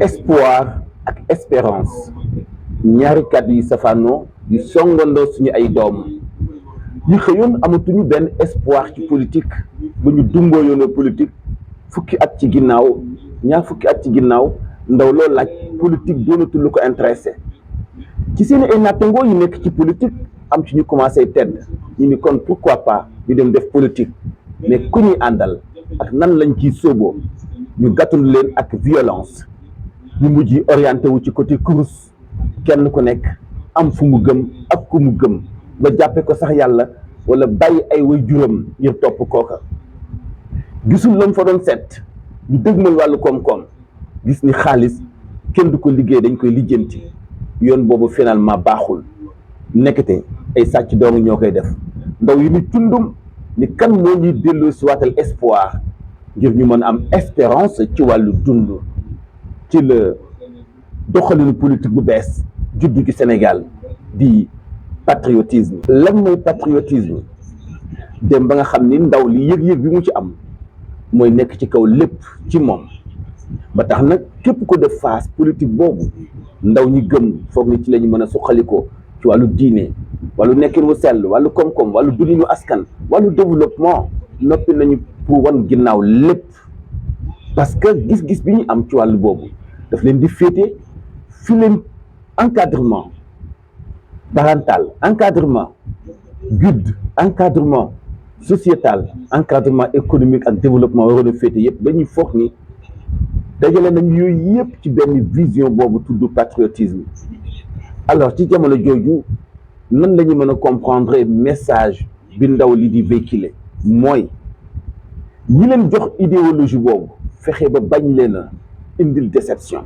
espoir ak espérance ñaari kàddu yi safaanoo yu songandoo suñu ay doom ñu xëyoon amatuñu benn espoir ci politique ba ñu dumboo yoonoo politique fukki at ci ginnaaw ñaar fukki at ci ginnaaw ndaw loo laaj politique doonatul lu ko intéressé ci seen ay nattangoo yu nekk ci politique am ci ñu commencé tedd ñu ni kon pourquoi pas ñu dem def politique mais ku ñuy àndal ak nan lañ ciy sóoboo ñu gàttandu leen ak violence ñu mujj orienté wu ci côté kurus kenn ku nekk am fu mu gëm ak ku mu gëm ba jàppe ko sax yàlla wala bàyyi ay way juróom ngir topp kooka gisul lam fa doon seet ñu dëgmal wàllu koom-koom gis ni xaalis kenn du ko liggéey dañ koy lijjanti yoon boobu finalement baaxul nekkate ay sàcc doomu ñoo koy def ndaw yi ni tundum ni kan moo ñuy delloo si waatal espoir ngir ñu mën a am espérance ci wàllu dund ci la doxalinu politique bu bees juddu ci Sénégal di patriotisme. lan mooy patriotisme dem ba nga xam ni ndaw li yëg-yëg bi mu ci am mooy nekk ci kaw lépp ci moom ba tax nag képp ko def face politique boobu ndaw ñi gëm foog ni ci la ñu mën a suqalikoo ci wàllu diine wàllu nekkin wu sell wàllu koom-koom wàllu dundinu askan wàllu développement noppi nañu pour wan ginnaaw lépp parce que gis-gis bi ñu am ci wàllu boobu daf leen di féete fi leen encadrement parental encadrement guide encadrement sociétal encadrement économique ak développement waroon a féete yëpp dañuy foog ni dajale nañu yooyu yëpp ci benn vision boobu tudd patriotisme. alors ci jamono jooju nan la ñu mën a comprendre message bi ndaw li di véhiculer mooy ñi leen jox idéologie boobu fexe ba bañ leen a indil déception.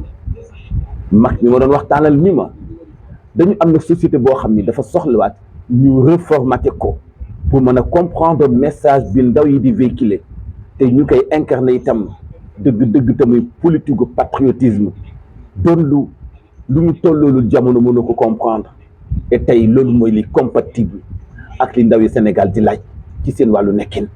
mag mi ma doon waxtaanal ni ma dañu am na société boo xam ni dafa soxlawaat ñu reformaté ko pour mën a comprendre message bi ndaw yi di véhiculer te ñu koy incarné itam dëgg-dëgg tamuy politique gu patriotisme doon lu ñu tolloolu jamono mënu ko comprendre et tey loolu mooy li compatible ak li ndaw yi Sénégal di laaj ci seen wàllu nekkin.